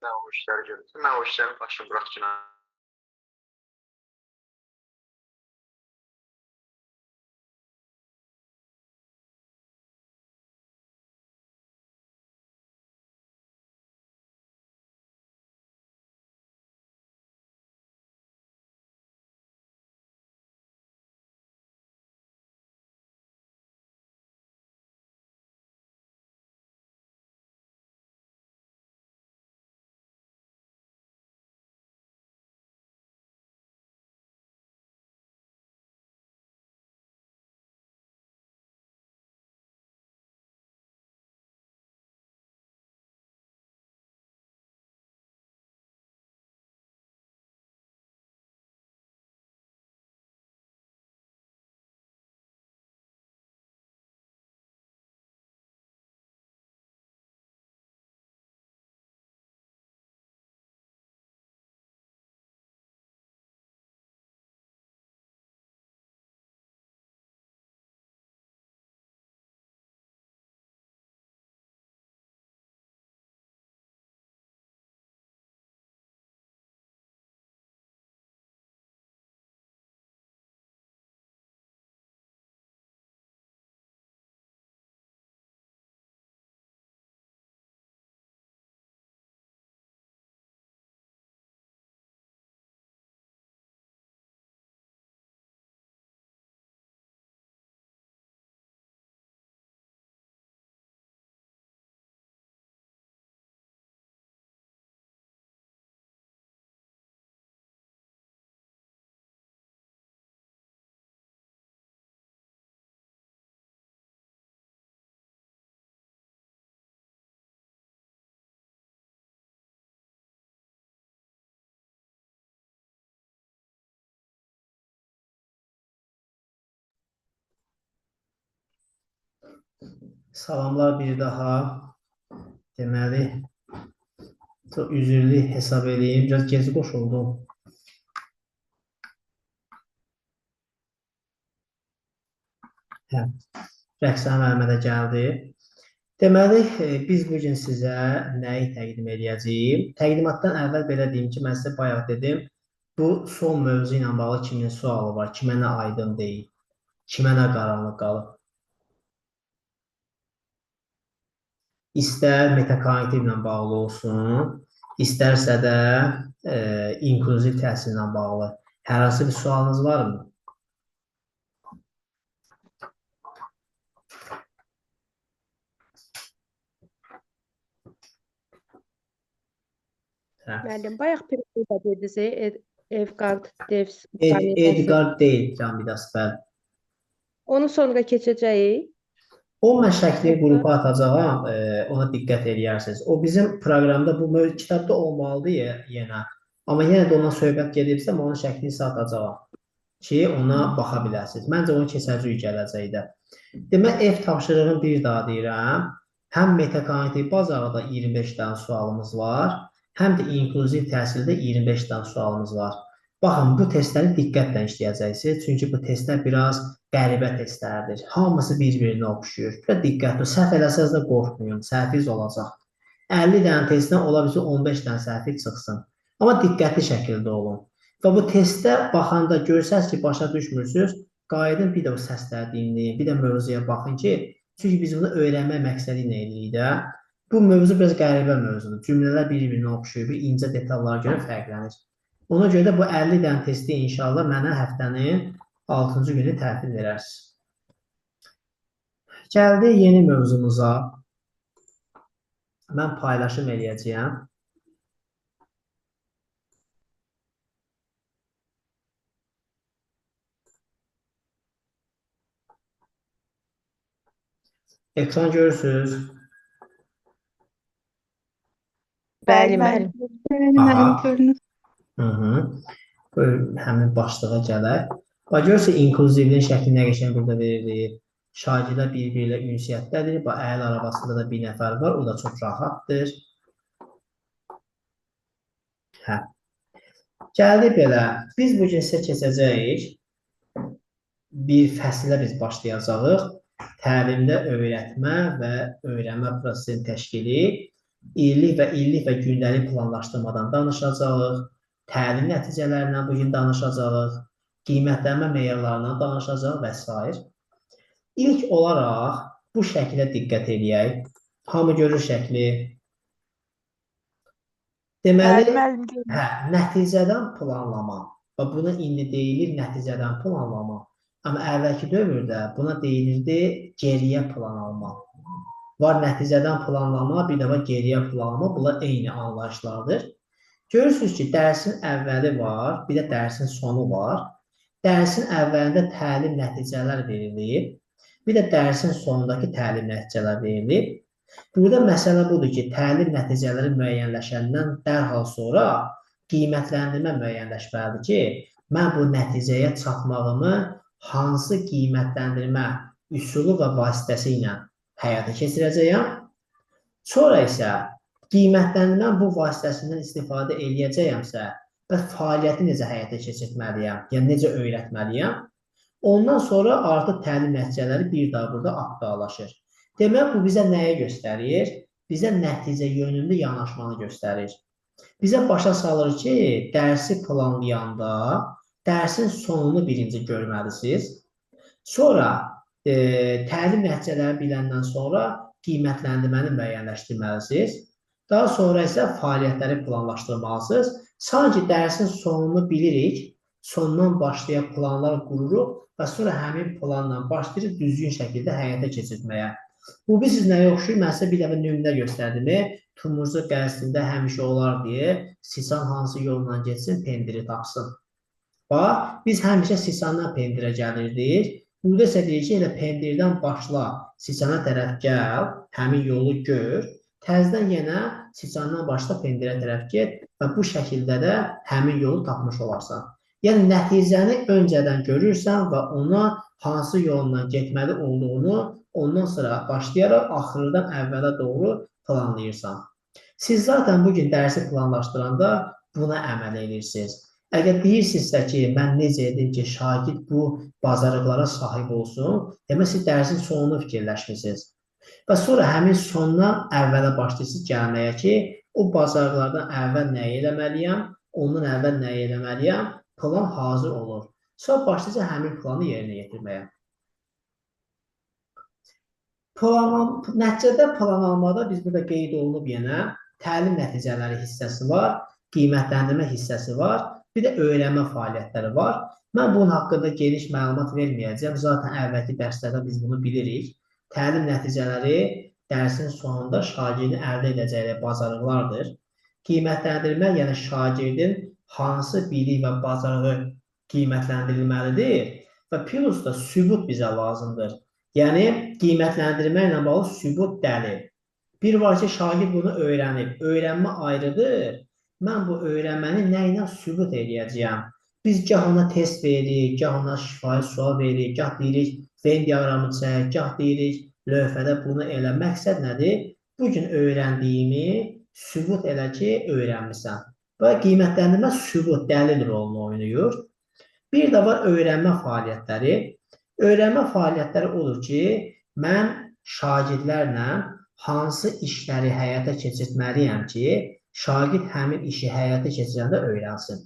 nə o işləri görürsən, mən o işlərin başını bırakacağım. Salamlar bir daha. Deməli, çok üzürlü hesab edeyim. Biraz gezi qoşuldum. Hə, rəqsəm əlimə də gəldi. Deməli, biz bugün sizə nəyi təqdim edəcəyim? Təqdimatdan əvvəl belə deyim ki, mən sizə bayaq dedim, bu son mövzu ilə bağlı kimin sualı var, kimə nə aydın deyil, kimə nə qaranlıq qalıb. İstər metakognitivlə bağlı olsun, istərsə də inklüziv təhsillə bağlı. Hər hansı bir sualınız varmı? Müəllim, bayaq periyoda dediniz, Evqard Devs. Edgard deyil, Camidas, bəli. Onu sonra keçəcəyik. O mən şəklini qrupa atacağam, ona diqqət edərsiniz. O bizim proqramda bu kitabda olmalıdır yenə. Amma yenə də ondan söhbət gedibsə, onun şəklini isə atacağam ki, ona baxa biləsiniz. Məncə onu keçəcək gələcəkdə. Demək, ev tapşırığını bir daha deyirəm. Həm metakognitiv bazarda 25 dənə sualımız var, həm də inklüziv təhsildə 25 dənə sualımız var. Baxın, bu testləri diqqətlə işləyəcəksiniz. Çünki bu testlər biraz qəribə testlərdir. Hamısı bir-birinə oxşuyur. Və diqqətli, səhv eləsəz də qorxmayın, səhviniz olacaq. 50 dənə testdən ola bilsin 15 dənə səhvi çıxsın. Amma diqqətli şəkildə olun. Və bu testdə baxanda görsəz ki, başa düşmürsünüz, qayıdın bir də bu səsləri dinləyin, bir də mövzuya baxın ki, çünki biz bunu öyrənmək məqsədi ilə eləyirik də. Bu mövzu biraz qəribə mövzudur. Cümlələr bir-birinə oxşuyur, bir incə detallara görə fərqlənir. Ona görə də bu 50 dənə testi inşallah mənə həftənin 6-cı günü təhvil verərsiniz. Gəldi yeni mövzumuza. Mən paylaşım eləyəcəyəm. Ekran görürsünüz. Bəli, müəllim. Həmin başlığa gələk. Görürsünüz, inklüzivliyin şəklini nə qəşəng burada verilir. Şagirdlər bir-biri ilə ünsiyyətdədir. Əl arabasında da bir nəfər var, o da çox rahatdır. Gəldi belə, biz bugün sizə keçəcəyik. Bir fəsilə biz başlayacağıq. Təlimdə öyrətmə və öyrənmə prosesinin təşkili. illik və gündəlik planlaşdırmadan danışacağıq. Təlim nəticələrindən bugün danışacağıq. Qiymətlənmə meyarlarından danışacağıq və s. İlk olaraq bu şəklə diqqət edək. Hamı görür şəkli. Deməli, nəticədən planlama. Və buna indi deyilir nəticədən planlama. Amma əvvəlki dövrdə buna deyilirdi geriyə plan alma. Var nəticədən planlama, bir də var geriyə planlama. Bunlar eyni anlayışlardır. Görürsünüz ki, dərsin əvvəli var, bir də dərsin sonu var. Dərsin əvvəlində təlim nəticələr verilir. Bir də dərsin sonundakı təlim nəticələr verilir. Burada məsələ budur ki, təlim nəticələri müəyyənləşəndən dərhal sonra qiymətləndirmə müəyyənləşməlidir ki, mən bu nəticəyə çatmağımı hansı qiymətləndirmə üsulu və vasitəsi ilə həyata keçirəcəyəm. Sonra isə qiymətləndirmə bu vasitəsindən istifadə edəcəyəmsə və fəaliyyəti necə həyata keçirməliyəm, yəni necə öyrətməliyəm. Ondan sonra artıq təlim nəticələri bir daha burada aktuallaşır. Demək, bu bizə nəyi göstərir? Bizə nəticə yönümlü yanaşmanı göstərir. Bizə başa salır ki, dərsi planlayanda dərsin sonunu birinci görməlisiniz. Sonra təlim nəticələri biləndən sonra qiymətləndirməni müəyyənləşdirməlisiniz. Daha sonra isə fəaliyyətləri planlaşdırmalısınız. Sanki dərsin sonunu bilirik, sondan başlayan planlar qururuq və sonra həmin planla başlayırıq düzgün şəkildə həyata keçirməyə. Bu bilirsiniz nəyə oxşuyur? Mən sizə bir dəfə nümunə göstərdim. Tumurcuq qəzetində həmişə olar deyə siçan hansı yolla getsin, pendiri tapsın. Bax, biz həmişə siçandan pendirə gəlirdik. Burada isə deyir ki, elə pendirdən başla, siçana tərəf gəl, həmin yolu gör. Təzdən yenə siçandan başla, pendirə tərəf get və bu şəkildə də həmin yolu tapmış olarsan. Yəni, nəticəni öncədən görürsən və ona hansı yolla getməli olduğunu ondan sonra başlayaraq axırdan əvvələ doğru planlayırsan. Siz zaten bugün dərsi planlaşdıranda buna əməl edirsiniz. Əgər deyirsinizsə ki, mən necə edim ki, şagird bu bacarıqlara sahib olsun, demək siz dərsin sonunu fikirləşmişsiniz. Və sonra həmin sondan əvvələ başlayırsınız gəlməyə ki, o bacarıqlardan əvvəl nə eləməliyəm, ondan əvvəl nə eləməliyəm, plan hazır olur. Sonra başlayacaq həmin planı yerinə yetirməyə. Nəticədə planlamada biz burada qeyd olunub yenə təlim nəticələri hissəsi var, qiymətləndirmə hissəsi var, bir də öyrənmə fəaliyyətləri var. Mən bunun haqqında geniş məlumat verməyəcəm. Zaten əvvəlki dərslərdə biz bunu bilirik. Təlim nəticələri dərsin sonunda şagirdin əldə edəcəyi bacarıqlardır. Qiymətləndirmə, yəni şagirdin hansı bilik və bacarığı qiymətləndirilməlidir və plus da sübut bizə lazımdır. Yəni, qiymətləndirmə ilə bağlı sübut dəlil. Bir var ki, şagird bunu öyrənib. Öyrənmə ayrıdır. Mən bu öyrənməni nə ilə sübut edəcəyəm? Biz gah ona test veririk, gah ona şifahi sual veririk, gah deyirik, Venn diaqramı çək, gah deyirik, lövhədə bunu elə. Məqsəd nədir? Bugün öyrəndiyimi sübut elə ki, öyrənmirsən. Və qiymətləndirmə sübut, dəlil rolunu oynayır. Bir də var öyrənmə fəaliyyətləri. Öyrənmə fəaliyyətləri odur ki, mən şagirdlərlə hansı işləri həyata keçirtməliyəm ki, şagird həmin işi həyata keçirəndə öyrənsin.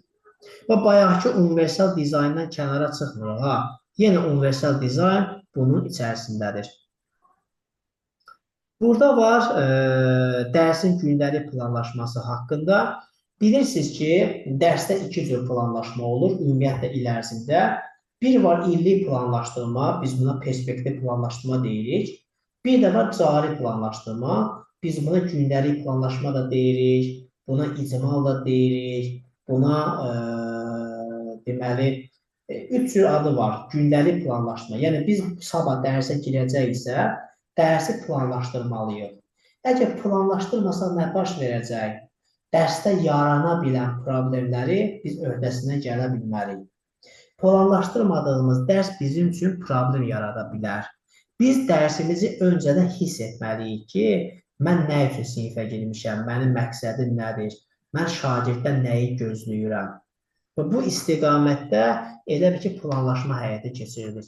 Və bayaqki universal dizayndan kənara çıxmırıq. Yenə universal dizayn bunun içərisindədir. Burada var dərsin gündəlik planlaşması haqqında. Bilirsiniz ki, dərsdə iki cür planlaşma olur, ümumiyyətlə il ərzində. Bir var illik planlaşdırma, biz buna perspektiv planlaşdırma deyirik. Bir də var cari planlaşdırma, biz buna gündəlik planlaşma da deyirik, buna icmal da deyirik, buna deməli, üç cür adı var, gündəlik planlaşma. Yəni, biz sabah dərsə girəcəksə, dərsi planlaşdırmalıyıq. Əgər planlaşdırmasaq nə baş verəcək? Dərsdə yarana bilən problemləri biz öhdəsindən gələ bilməliyik. Planlaşdırmadığımız dərs bizim üçün problem yarada bilər. Biz dərsimizi öncədən hiss etməliyik ki, mən nə üçün sinifə girmişəm, mənim məqsədim nədir, mən şagirddən nəyi gözləyirəm. Və bu istiqamətdə elə bir ki, planlaşma həyata keçirilir.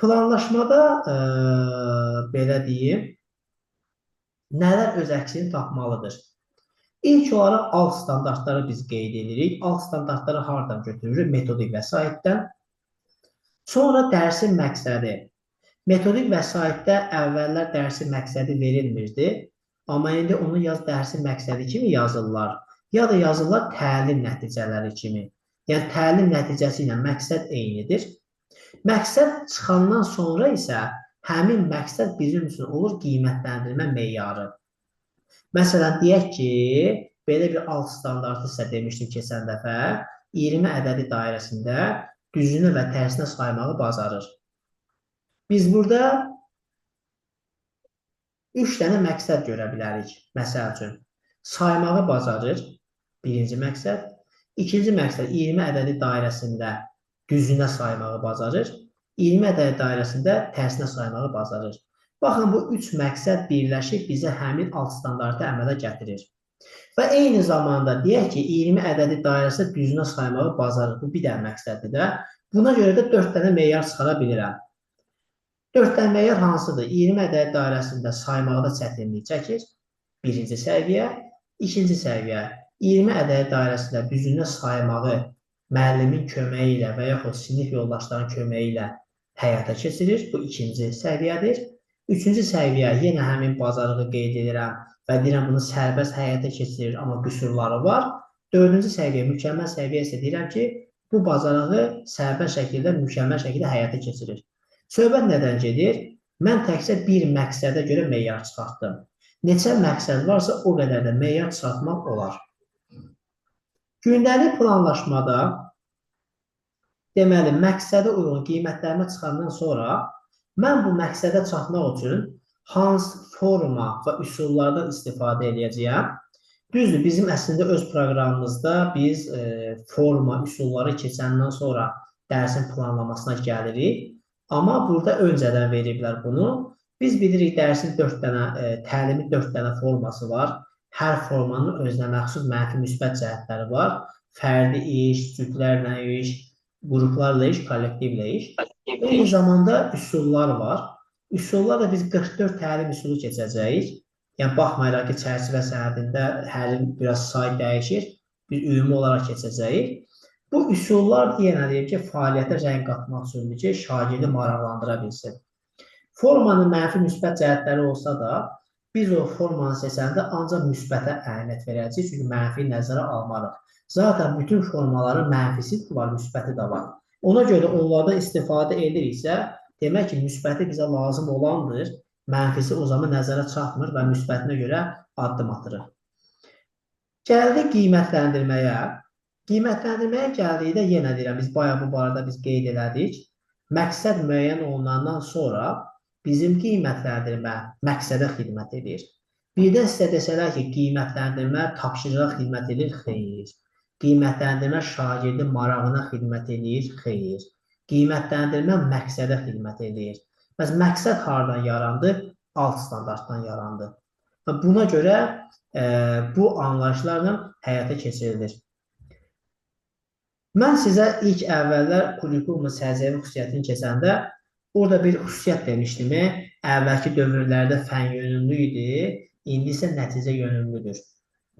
Planlaşmada belə deyim, nələr öz əksini tapmalıdır? İlk olaraq alt standartları biz qeyd edirik. Alt standartları hardan götürürük? Metodik vəsaitdən. Sonra dərsin məqsədi. Metodik vəsaitdə əvvəllər dərsin məqsədi verilmirdi. Amma indi onu dərsin məqsədi kimi yazırlar. Ya da yazırlar təlim nəticələri kimi. Yəni təlim nəticəsi ilə məqsəd eynidir. Məqsəd çıxandan sonra isə həmin məqsəd bizim üçün olur qiymətləndirmə meyarı. Məsələn, deyək ki, belə bir alt standartı sizə demişdim keçən dəfə, 20 ədədi dairəsində düzünə və tərsinə saymağı bacarır. Biz burada 3 dənə məqsəd görə bilərik. Məsəl üçün, saymağı bacarır, birinci məqsəd. İkinci məqsəd, 20 ədədi dairəsində düzünə saymağı bacarır. 20 ədədi dairəsində tərsinə saymağı bacarır. Baxın, bu 3 məqsəd birləşib bizə həmin alt standartı əmələ gətirir. Və eyni zamanda deyək ki, 20 ədədi dairəsində düzünə saymağı bacarır. Bu bir dənə məqsəddir də. Buna görə də 4 dənə meyar çıxara bilirəm. 4 dənə meyar hansıdır? 20 ədəd dairəsində saymaqda çətinlik çəkir. Birinci səviyyə. İkinci səviyyə. 20 ədəd dairəsində düzünə saymağı müəllimin köməyi ilə və yaxud sinif yoldaşlarının köməyi ilə həyata keçirir. Bu ikinci səviyyədir. Üçüncü səviyyə yenə həmin bacarığı qeyd edirəm və deyirəm bunu sərbəst həyata keçirir, amma qüsurları var. Dördüncü səviyyə, mükəmməl səviyyə isə deyirəm ki, bu bacarığı sərbəst şəkildə, mükəmməl şəkildə həyata keçirir. Söhbət nədən gedir? Mən təkcə bir məqsədə görə meyar çıxartdım. Neçə məqsəd varsa, o qədər də meyar çıxartmaq olar. Gündəlik planlaşmada, deməli, məqsədə uyğun qiymətlərini çıxandan sonra mən bu məqsədə çatmaq üçün hansı forma və üsullardan istifadə edəcəyəm? Düzdür, bizim əslində öz proqramımızda biz forma, üsulları keçəndən sonra dərsin planlamasına gəlirik. Amma burada öncədən veriblər bunu. Biz bilirik, dərsin təlimi 4 dənə forması var. Hər formanın özünə məxsus mənfi müsbət cəhətləri var. Fərdi iş, cütlərlə iş, qruplarla iş, kollektivlə iş. Eyni zamanda üsullar var. Üsullarla biz 44 təlim üsulu keçəcəyik. Yəni, baxmayaraq ki, çərçivə sənədində hər biraz say dəyişir. Biz ümumi olaraq keçəcəyik. Bu üsullar deyək ki, fəaliyyətə rəng qatmaq üçündür ki, şagirdi maraqlandıra bilsin. Formanın mənfi müsbət cəhətləri olsa da, biz o formanı seçəndə ancaq müsbətə əhəmiyyət verəcəyik, çünki mənfi nəzərə almarıq. Zaten bütün formaların mənfisi var, müsbəti də var. Ona görə onlardan istifadə ediriksə, demək ki, müsbəti bizə lazım olandır, mənfisi o zaman nəzərə çatmır və müsbətinə görə addım atırıq. Gəldik qiymətləndirməyə. Qiymətləndirməyə gəldikdə yenə deyirəm, biz bayağı bu barədə biz qeyd elədik. Məqsəd müəyyən olunandan sonra bizim qiymətləndirmə məqsədə xidmət edir. Birdən sizə desələr ki, qiymətləndirmə tapşırığa xidmət edir, xeyr. Qiymətləndirmə şagirdin marağına xidmət edir, xeyr. Qiymətləndirmə məqsədə xidmət edir. Bəs məqsəd hardan yarandı? Alt standartdan yarandı. Buna görə bu anlayışlarla həyata keçirilir. Mən sizə ilk əvvəllər kurikulum səciyyəvi xüsusiyyətini keçəndə orada bir xüsusiyyət demişdim. Əvvəlki dövrlərdə fən yönümlü idi, indi isə nəticə yönümlüdür.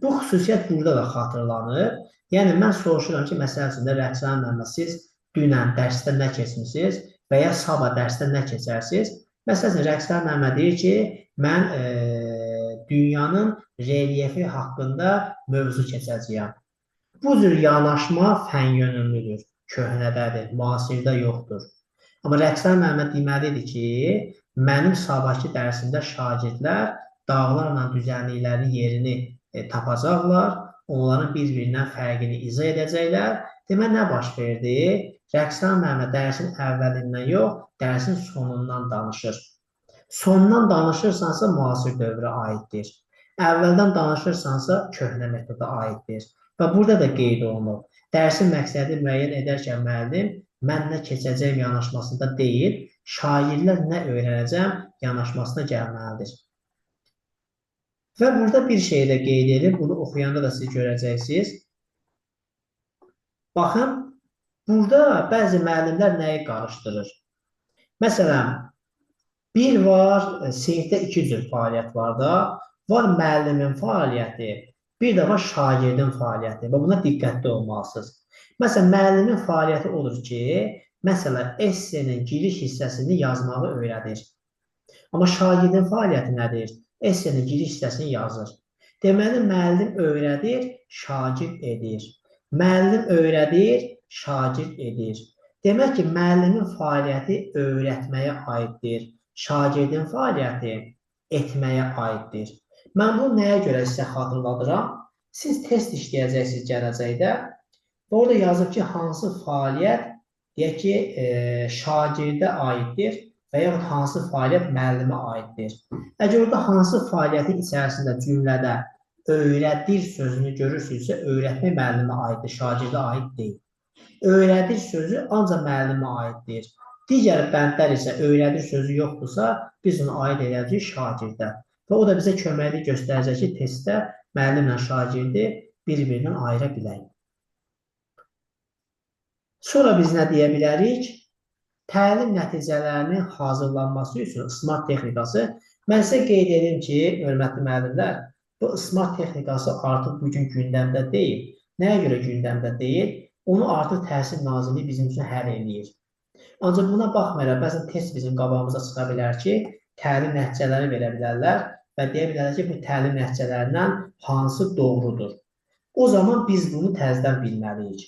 Bu xüsusiyyət burada da xatırlanır. Yəni, mən soruşuram ki, məsəl üçün də Rəqsan müəllimə, siz dünən dərsdə nə keçmişsiniz və ya sabah dərsdə nə keçərsiniz? Məsəl üçün, Rəqsan müəllimə deyir ki, mən dünyanın relyefi haqqında mövzu keçəcəyəm. Bu cür yanaşma fən yönümlüdür, köhnədədir, müasirdə yoxdur. Amma Rəqsan müəllimə deməlidir ki, mənim sabahki dərsimdə şagirdlər dağlarla düzənliklərin yerini tapacaqlar, onların bir-birindən fərqini izah edəcəklər. Demək, nə baş verdi? Rəqsan müəllimə dərsin əvvəlindən yox, dərsin sonundan danışır. Sonundan danışırsansa, müasir dövrə aiddir. Əvvəldən danışırsansa, köhnə metoda aiddir. Və burada da qeyd olunur. Dərsin məqsədi müəyyən edərkən müəllim, mən nə keçəcəyim yanaşmasında deyil, şagirdlər nə öyrənəcəm yanaşmasına gəlməlidir. Və burada bir şey də qeyd edib, bunu oxuyanda da siz görəcəksiniz. Baxın, burada bəzi müəllimlər nəyi qarışdırır? Məsələn, bir var, sinifdə 2 cür fəaliyyət var da, Var müəllimin fəaliyyəti, bir də var şagirdin fəaliyyəti və buna diqqətli olmalısınız. Məsələn, müəllimin fəaliyyəti odur ki, məsələn, essenin giriş hissəsini yazmağı öyrədir. Amma şagirdin fəaliyyəti nədir? Essenin giriş hissəsini yazır. Deməli, müəllim öyrədir, şagird edir. Müəllim öyrədir, şagird edir. Demək ki, müəllimin fəaliyyəti öyrətməyə aiddir. Şagirdin fəaliyyəti etməyə aiddir. Mən bunu nəyə görə sizə xatırladıram? Siz test işləyəcəksiniz gələcəkdə. Orada yazıb ki, hansı fəaliyyət deyək ki, şagirdə aiddir və yaxud hansı fəaliyyət müəllimə aiddir. Əgər orada hansı fəaliyyətin içərisində cümlədə öyrədir sözünü görürsünüzsə, öyrətmək müəllimə aiddir, şagirdə aid deyil. Öyrədir sözü ancaq müəllimə aiddir. Digər bəndlər isə öyrədir sözü yoxdursa, biz onu aid edəcəyik şagirdə. Və o da bizə köməklik göstərəcək ki, testdə müəllimlə şagirdi bir-birindən ayıra bilək. Sonra biz nə deyə bilərik? Təlim nəticələrinin hazırlanması üçün smart texnikası. Mən sizə qeyd edim ki, hörmətli müəllimlər, bu smart texnikası artıq bugün gündəmdə deyil. Nəyə görə gündəmdə deyil? Onu artıq Təhsil Nazirliyi bizim üçün həll edir. Ancaq buna baxmayaraq, bəzən test bizim qabağımıza çıxa bilər ki, təlim nəticələri verə bilərlər və deyə bilərlər ki, bu təlim nəticələrindən hansı doğrudur. O zaman biz bunu təzədən bilməliyik.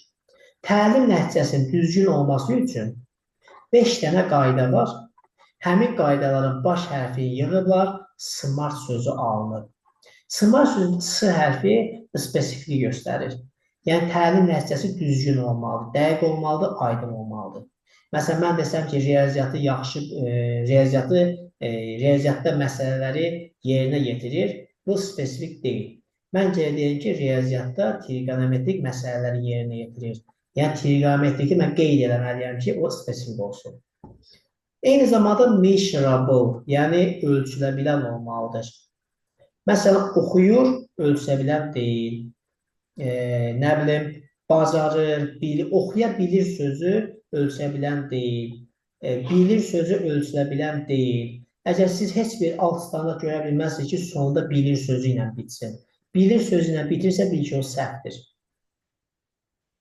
Təlim nəticəsinin düzgün olması üçün 5 dənə qayda var. Həmin qaydaların baş hərfi yığırlar, smart sözü alınır. Smart sözün S hərfi spesifikliyi göstərir. Yəni, təlim nəticəsi düzgün olmalıdır, dəqiq olmalıdır, aydın olmalıdır. Məsələn, mən desəm ki, riyaziyyatda məsələləri yerinə yetirir, bu spesifik deyil. Mən deyim ki, riyaziyyatda trigonometrik məsələləri yerinə yetirir. Yəni, trigonometriki mən qeyd eləməliyəm ki, o spesifik olsun. Eyni zamanda measurable, yəni ölçülə bilən olmalıdır. Məsələn, oxuyur, ölçülə bilən deyil. Nə bilim, bacarır, oxuya bilir sözü ölçülə bilən deyil. Bilir sözü ölçülə bilən deyil. Əgər siz heç bir alt standart görə bilməzsiniz ki, sonunda bilir sözü ilə bitsin. Bilir sözü ilə bitirsə, bil ki, o səhvdir.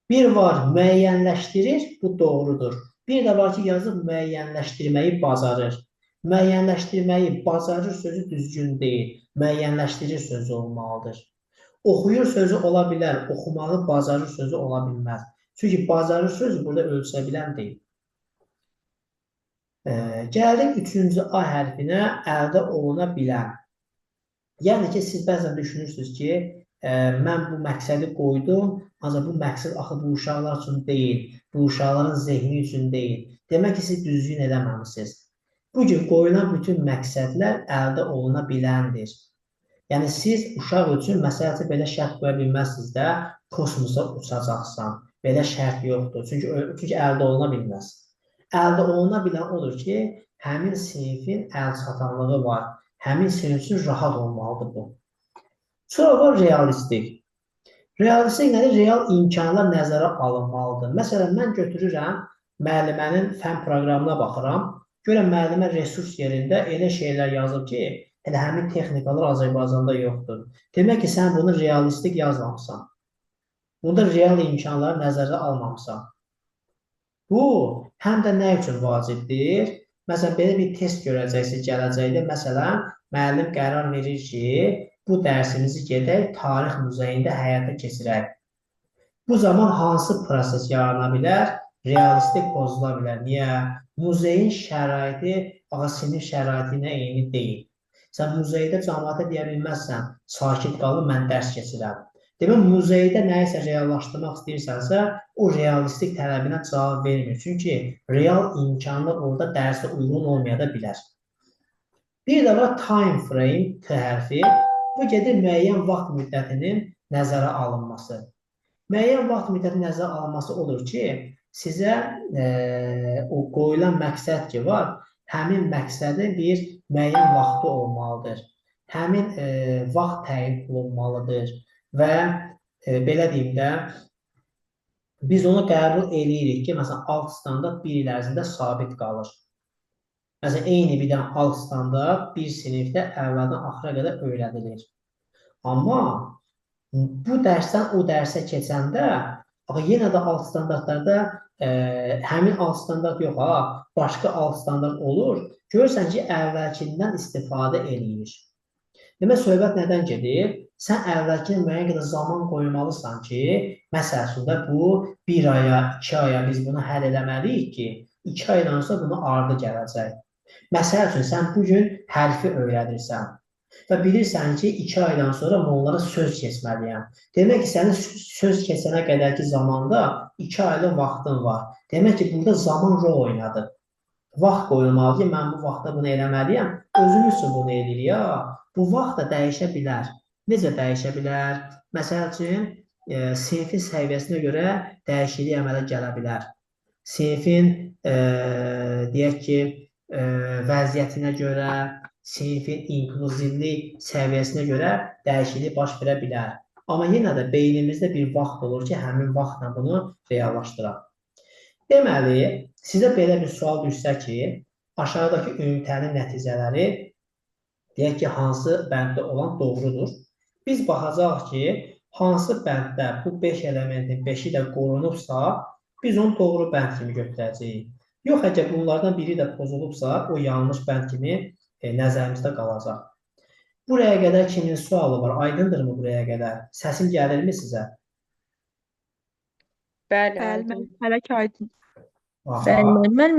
Bir var, müəyyənləşdirir, bu doğrudur. Bir də var ki, yazıb müəyyənləşdirməyi bacarır. Müəyyənləşdirməyi bacarır sözü düzgün deyil. Müəyyənləşdirir sözü olmalıdır. Oxuyur sözü ola bilər, oxumağı bacarır sözü ola bilməz. Çünki bacarır sözü burada ölçülə bilən deyil. Gəldik 3-cü A hərfinə, əldə oluna bilən. Yəni ki, siz bəzən düşünürsünüz ki, mən bu məqsədi qoydum, ancaq bu məqsəd axı bu uşaqlar üçün deyil, bu uşaqların zehni üçün deyil. Demək ki, siz düzgün edəməmişsiniz. Bugün qoyulan bütün məqsədlər əldə oluna biləndir. Yəni, siz uşaq üçün, məsələn, belə şərt qoya bilməzsiniz də, kosmosa uçacaqsan. Belə şərt yoxdur. Çünki əldə oluna bilməz. Əldə oluna bilən odur ki, həmin sinifin əl çatanlığı var. Həmin sinif üçün rahat olmalıdır bu. Sonra var realistik. Realistik nədir? Real imkanlar nəzərə alınmalıdır. Məsələn, mən götürürəm, müəllimənin fən proqramına baxıram. Görəm, müəllimə resurs yerində elə şeylər yazıb ki, elə həmin texnikalar Azərbaycanda yoxdur. Demək ki, sən bunu realistik yazmamışsan. Bunda real imkanları nəzərə almamışsan. Bu, həm də nə üçün vacibdir? Məsələn, belə bir test görəcəksiniz gələcəkdə. Məsələn, müəllim qərar verir ki, bu dərsimizi gedək tarix muzeyində həyata keçirək. Bu zaman hansı proses yarana bilər? Realistik pozula bilər. Niyə? Muzeyin şəraiti, sinif şəraiti ilə eyni deyil. Sən muzeydə cəmaata deyə bilməzsən, sakit qalın, mən dərs keçirəm. Demək, muzeydə nəyisə reallaşdırmaq istəyirsənsə, o realistik tələbinə cavab vermir. Çünki real imkanlar orada dərsə uyğun olmaya da bilər. Bir də var time frame, T hərfi. Bu gedir müəyyən vaxt müddətinin nəzərə alınması. Müəyyən vaxt müddətinin nəzərə alınması odur ki, sizə o qoyulan məqsəd ki var, həmin məqsədin bir müəyyən vaxtı olmalıdır. Həmin vaxt təyin olunmalıdır və belə deyim də, biz onu qəbul edirik ki, məsələn, alt standart bir il ərzində sabit qalır. Məsələn, eyni bir dənə alt standart bir sinifdə əvvəldən axıra qədər öyrədilir. Amma bu dərsdən o dərsə keçəndə yenə də alt standartlarda həmin alt standart yox, başqa alt standart olur. Görürsən ki, əvvəlkindən istifadə eləyir. Demək, söhbət nədən gedir? Sən əvvəlkinə müəyyən qədər zaman qoymalısan ki, məsəl üçün də bu 1 aya, 2 aya biz bunu həll eləməliyik ki, 2 aydan sonra bunu ardı gələcək. Məsəl üçün, sən bugün hərfi öyrədirsən və bilirsən ki, 2 aydan sonra onlara söz keçməliyəm. Demək ki, sənin söz keçənə qədərki zamanda 2 aylıq vaxtın var. Demək ki, burada zaman rol oynadı. Vaxt qoyulmalı ki, mən bu vaxtda bunu eləməliyəm. Özüm üçün bunu eləyir ya. Bu vaxt da dəyişə bilər. Necə dəyişə bilər? Məsəl üçün, sinifin səviyyəsinə görə dəyişiklik əmələ gələ bilər. Sinifin, deyək ki, vəziyyətinə görə, sinifin inkluzivlik səviyyəsinə görə dəyişiklik baş verə bilər. Amma yenə də beynimizdə bir vaxt olur ki, həmin vaxtla bunu reallaşdıraq. Deməli, sizə belə bir sual düşsə ki, aşağıdakı ünitənin nəticələri deyək ki, hansı bənddə olan doğrudur. Biz baxacaq ki, hansı bənddə bu 5 elementin 5-i də qorunubsa, biz onu doğru bənd kimi götürəcəyik. Yox, əgər bunlardan biri də pozulubsa, o yanlış bənd kimi nəzərimizdə qalacaq. Buraya qədər kimin sualı var? Aydındırmı buraya qədər? Səsim gəlirmi sizə? Bəli, Bəli, aydın. hələ ki aydın. Mən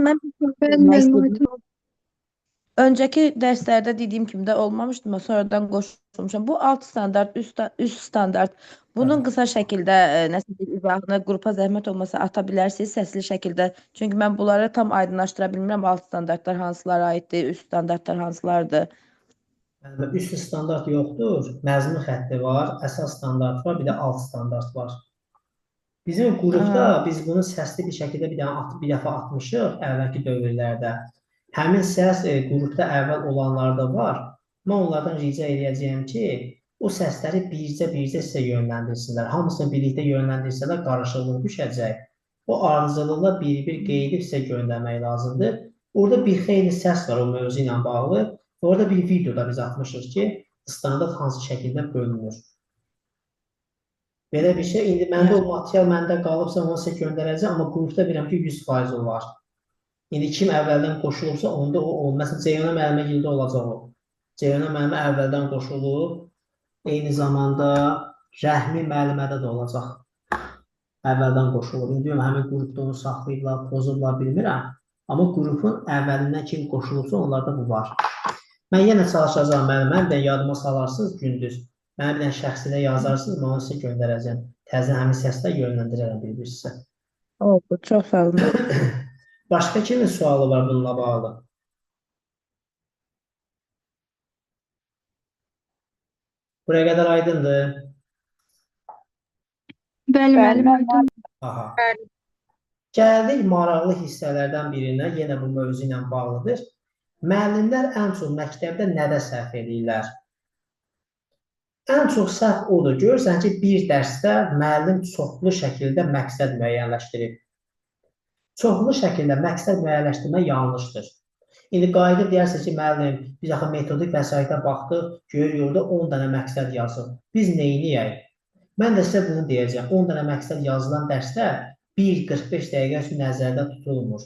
Öncəki dərslərdə dediyim kimi də olmamışdı, amma sonradan qoşulmuşam. Bu alt standart, üst standart. Bunun qısa şəkildə nəsə bir izahını qrupa zəhmət olmasa ata bilərsiniz səsli şəkildə. Çünki mən bunları tam aydınlaşdıra bilmirəm. Alt standartlar hansılara aiddir, üst standartlar hansılardır. Üst standart yoxdur, məzmun xətti var, əsas standart var, bir də alt standart var. Bizim qrupda biz bunu səsli bir şəkildə bir dəfə atmışıq əvvəlki dövrlərdə. Həmin səs qrupda əvvəl olanlarda var. Mən onlardan rica edəcəyəm ki, o səsləri bircə sizə yönləndirsinlər. Hamısını birlikdə yönləndirsələr qarışıqlıq düşəcək. O ardıcılıqla bir qeydib sizə göndərmək lazımdır. Orada bir xeyli səs var o mövzu ilə bağlı. Orada bir videoda biz atmışıq ki, standart hansı şəkildə bölünür. Belə bir şey, indi məndə o material məndə qalıbsa, onu sizə göndərəcəm, amma qrupda bilirəm ki, 100% o var. İndi kim əvvəldən qoşulursa, onda o olmaz. Məsələn, Ceyhunə müəllimə gildə olacaq o. Ceyhunə müəllimə əvvəldən qoşulub, eyni zamanda Rəhmi müəllimədə də olacaq. Əvvəldən qoşulub. İndi həmin qrupda onu saxlayıblar, pozublar, bilmirəm. Amma qrupun əvvəlindən kim qoşulubsa, onlarda bu var. Mən yenə çalışacağım müəllimə, bir yadıma salarsınız gündüz. Mənə bir dənə şəxsilə yazarsınız, mən onu sizə göndərəcəm. Təzə həmin səslə yönləndirərəm bir sizə. Oldu, çox sağ olun. Başqa kimin sualı var bununla bağlı? Buraya qədər aydındır. Bəli, müəllim, aydın. Aha. Gəldik maraqlı hissələrdən birinə, yenə bu mövzu ilə bağlıdır. Müəllimlər ən çox məktəbdə nədə səhv edirlər? Ən çox səhv odur. Görürsən ki, bir dərsdə müəllim çoxlu şəkildə məqsəd müəyyənləşdirib. Çoxlu şəkildə məqsəd müəyyənləşdirmə yanlışdır. İndi qayıdıb deyərsiniz ki, müəllim, biz axı metodik vəsaitə baxdıq, görürük orada 10 dənə məqsəd yazılıb. Biz neyniyək? Mən də sizə bunu deyəcəm. 10 dənə məqsəd yazılan dərsdə 1-45 dəqiqə üçün nəzərdə tutulmur.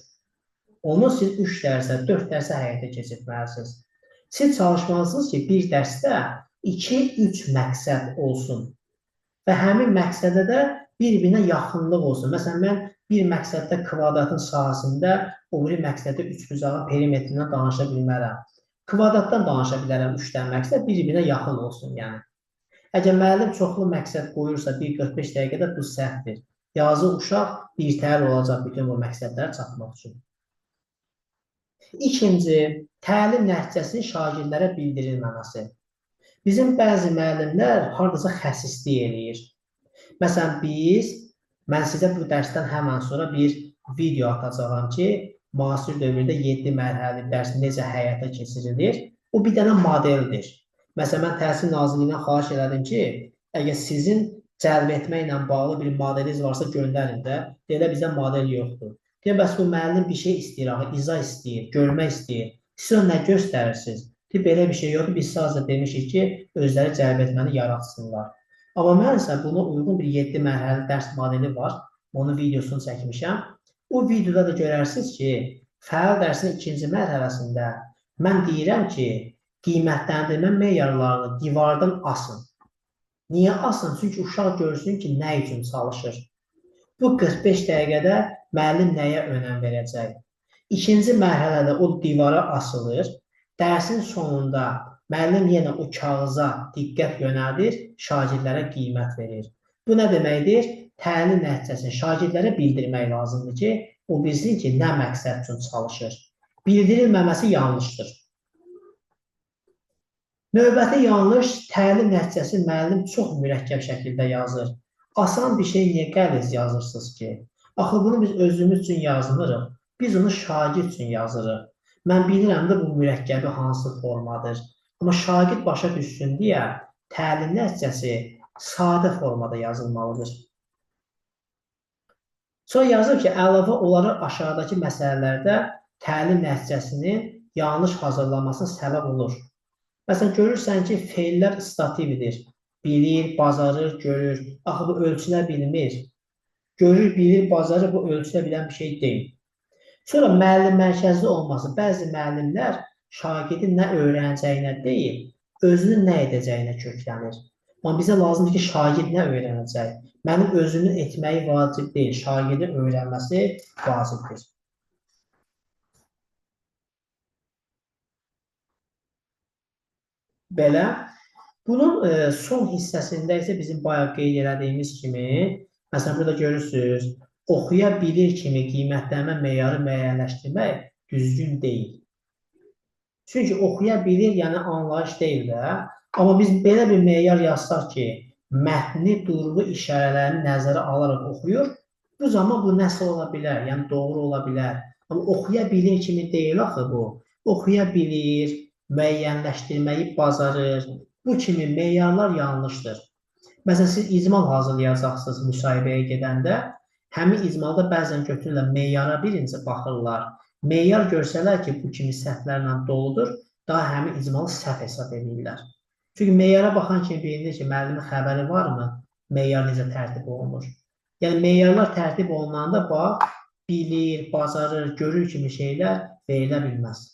Onu siz 3 dərsə, 4 dərsə həyata keçirməlisiniz. Siz çalışmalısınız ki, bir dərsdə 2-3 məqsəd olsun və həmin məqsədə də bir-birinə yaxınlıq olsun. Məsələn, mən bir məqsəddə kvadratın sahəsində, o biri məqsəddə üçbucağın perimetrindən danışa bilmərəm. Kvadratdan danışa bilərəm 3 dənə məqsəd, bir-birinə yaxın olsun, yəni. Əgər müəllim çoxlu məqsəd qoyursa 1-45 dəqiqədə bu səhvdir. Yazıq uşaq birtəhər olacaq bütün bu məqsədlərə çatmaq üçün. İkinci, təlim nəticəsinin şagirdlərə bildirilməməsi. Bizim bəzi müəllimlər hardasa xəsislik eləyir. Məsələn, mən sizə bu dərsdən həmən sonra bir video atacağam ki, müasir dövrdə 7 mərhələli dərs necə həyata keçirilir. O bir dənə modeldir. Məsələn, mən Təhsil Nazirliyindən xahiş elədim ki, əgər sizin cəlb etməklə bağlı bir modeliniz varsa göndərin də, deyə bizdə model yoxdur. Deyə bəs bu müəllim bir şey istəyir, izah istəyir, görmək istəyir. Siz ona nə göstərirsiniz? Ki, belə bir şey yoxdur. Biz sadəcə demişik ki, özləri cəlb etməni yaratsınlar. Amma mən isə buna uyğun bir 7 mərhələli dərs modeli var. Onun videosunu çəkmişəm. O videoda da görərsiniz ki, fəal dərsin ikinci mərhələsində mən deyirəm ki, qiymətləndirmə meyarlarını divardan asın. Niyə asın? Çünki uşaq görsün ki, nə üçün çalışır. Bu 45 dəqiqədə müəllim nəyə önəm verəcək? İkinci mərhələdə o divara asılır. Dərsin sonunda müəllim yenə o kağıza diqqət yönəldir, şagirdlərə qiymət verir. Bu nə deməkdir? Təlim nəticəsini şagirdlərə bildirmək lazımdır ki, o bilsin ki, nə məqsəd üçün çalışır. Bildirilməməsi yanlışdır. Növbəti yanlış, təlim nəticəsi müəllim çox mürəkkəb şəkildə yazır. Asan bir şey niyə qəliz yazırsınız ki? Axı bunu biz özümüz üçün yazmırıq. Biz onu şagird üçün yazırıq. Mən bilirəm də bu mürəkkəbi hansı formadır. Amma şagird başa düşsün deyə təlim nəticəsi sadə formada yazılmalıdır. Sonra yazır ki, əlavə olaraq aşağıdakı məsələlərdə təlim nəticəsinin yanlış hazırlanmasına səbəb olur. Məsələn, görürsən ki, feillər stativdir. Bilir, bacarır, görür. Axı bu ölçülə bilmir. Görür, bilir, bacarır, bu ölçülə bilən bir şey deyil. Sonra müəllim mərkəzli olması. Bəzi müəllimlər şagirdin nə öyrənəcəyinə deyil, özünün nə edəcəyinə köklənir. Amma bizə lazımdır ki, şagird nə öyrənəcək? Mənim özünün etməyi vacib deyil, şagirdin öyrənməsi vacibdir. Belə. Bunun son hissəsində isə bizim bayaq qeyd elədiyimiz kimi, məsələn, burada görürsünüz, oxuya bilir kimi qiymətlənmə meyarı müəyyənləşdirmək düzgün deyil. Çünki oxuya bilir, yəni anlayış deyil də. Amma biz belə bir meyar yazsaq ki, mətni, durğu işarələrini nəzərə alaraq oxuyur, bu zaman bu nəsə ola bilər, yəni doğru ola bilər. Amma oxuya bilir kimi deyil axı bu. Oxuya bilir, müəyyənləşdirməyi bacarır. Bu kimi meyarlar yanlışdır. Məsələn, siz icmal hazırlayacaqsınız müsahibəyə gedəndə, həmin icmalda bəzən götürürlər meyara birinci baxırlar. Meyar görsələr ki, bu kimi səhvlərlə doludur, daha həmin icmalı səhv hesab edirlər. Çünki meyara baxan kimi bilinir ki, müəllimin xəbəri varmı, meyar necə tərtib olunur. Yəni, meyarlar tərtib olunanda bax, bilir, bacarır, görür kimi şeylər verilə bilməz.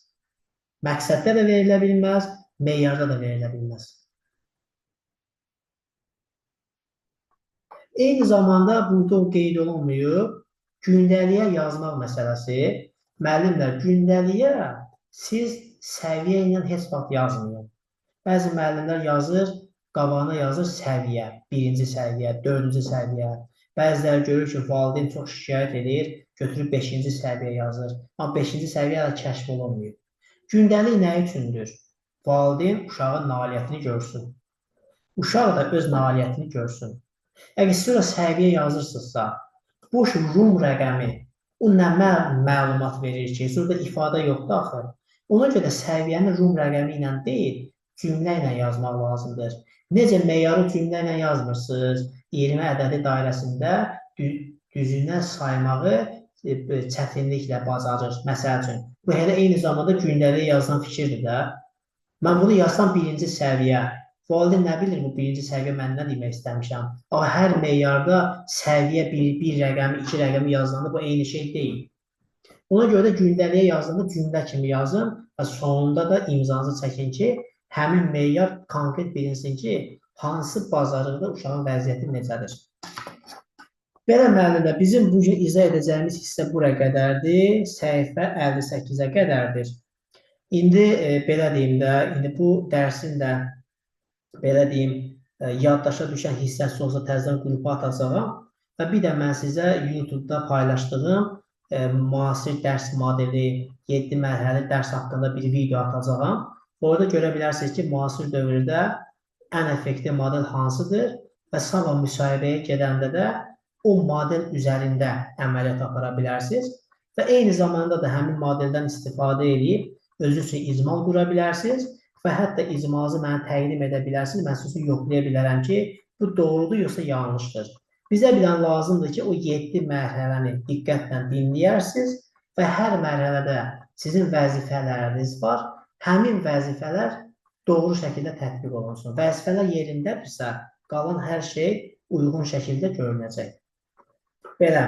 Məqsəddə də verilə bilməz, meyarda da verilə bilməz. Eyni zamanda burada qeyd olunmuyor, gündəliyə yazmaq məsələsi. Müəllimlər, gündəliyə siz səviyyə ilə heç vaxt yazmayın. Bəzi müəllimlər yazır, qabağına yazır səviyyə, birinci səviyyə, dördüncü səviyyə. Bəziləri görür ki, valideyn çox şikayət edir, götürüb 5-ci səviyyə yazır. Amma 5-ci səviyyə də kəşf olunmuyor. Gündəlik nə üçündür? Valideyn uşağın nailiyyətini görsün. Uşaq da öz nailiyyətini görsün. Əgər siz orada səviyyə yazırsınızsa, boş rum rəqəmi, o nə məlumat verir ki, orada ifadə yoxdur axı. Ona görə səviyyəni rum rəqəmi ilə deyil, cümlə ilə yazmaq lazımdır. Necə meyarı cümlə ilə yazmırsınız, 20 ədədi dairəsində düzündən saymağı çətinliklə bacarır. Məsəl üçün, bu hələ eyni zamanda gündəliyə yazılan fikirdir də. Mən bunu yazsam birinci səviyyə. Valideyn nə bilir bu birinci səviyyə mən nə demək istəmişəm. Amma hər meyarda səviyyə bir rəqəmi, 2 rəqəmi yazılanda bu eyni şey deyil. Ona görə də gündəliyə yazdığında cümlə kimi yazın və sonunda da imzanızı çəkin ki, həmin meyar konkret bilinsin ki, hansı bacarıqda uşağın vəziyyəti necədir. Belə müəllimlər, bizim bu gün izah edəcəyimiz hissə bura qədərdir, səhifə 58-ə qədərdir. İndi belə deyim də, indi bu dərsin də belə deyim, yaddaşa düşən hissəsi olsa təzədən qrupa atacağam və bir də mən sizə YouTube-da paylaşdığım müasir dərs modeli, 7 mərhəli dərs haqqında bir video atacağam. Orada görə bilərsiniz ki, müasir dövrdə ən effektiv model hansıdır və sabah müsahibəyə gedəndə də o model üzərində əməliyyat apara bilərsiniz və eyni zamanda da həmin modeldən istifadə edib özü üçün icmal qura bilərsiniz və hətta icmalınızı mənə təqdim edə bilərsiniz. Mən sizə yoxlaya bilərəm ki, bu doğrudur, yoxsa yanlışdır. Bizə bilən lazımdır ki, o 7 mərhələni diqqətlə dinləyərsiniz və hər mərhələdə sizin vəzifələriniz var. Həmin vəzifələr doğru şəkildə tətbiq olunsun. Vəzifələr yerindədirsə, qalan hər şey uyğun şəkildə görünəcək. Belə,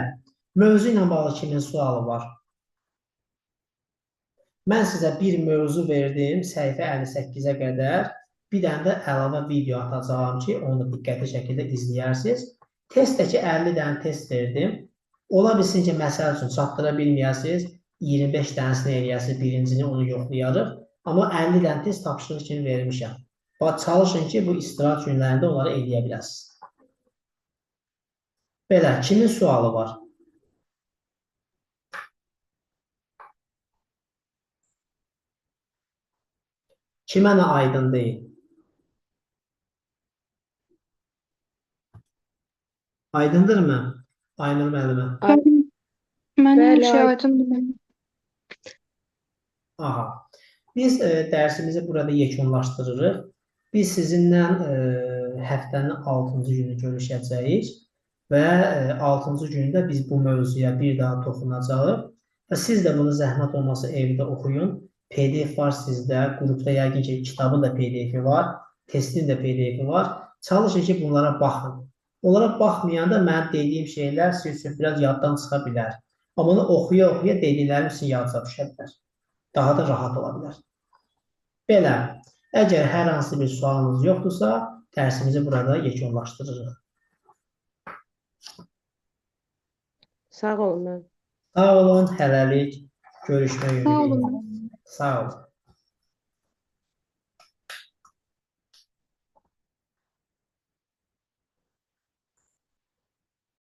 mövzu ilə bağlı kimin sualı var? Mən sizə bir mövzu verdim, səhifə 58-ə qədər. Bir dənə də əlavə video atacağım ki, onu diqqətli şəkildə izləyərsiniz. Testdəki 50 dənə test verdim. Ola bilsin ki, məsəl üçün çatdıra bilməyəsiniz, 25 dənəsini eləyəsiniz, birincini onu yoxlayarıq. Amma 50 dənə test tapşırıq kimi vermişəm. Çalışın ki, bu istirahət günlərində onları eləyə biləsiniz. Belə, kimin sualı var? Kimə nə aydın deyil? Aydındırmı? Aynur müəllimə. Mənim Bəli, şey aydındır. Aha. Biz dərsimizi burada yekunlaşdırırıq. Biz sizinlə həftənin 6-cı günü görüşəcəyik və 6-cı gündə biz bu mövzuya bir daha toxunacağıq və siz də bunu zəhmət olmasa evdə oxuyun. PDF var sizdə, qrupda yəqin ki, kitabın da PDF-i var, testin də PDF-i var. Çalışın ki, bunlara baxın. Onlara baxmayanda mən dediyim şeylər siz üçün biraz yaddan çıxa bilər. Amma onu oxuya-oxuya dediklərim sizin yadınıza düşə bilər. Daha da rahat ola bilər. Belə, əgər hər hansı bir sualınız yoxdursa, dərsimizi burada yekunlaşdırırıq. Sağ olun. Sağ olun, hələlik görüşmək ümidi. Sağ olun. Sağ olun.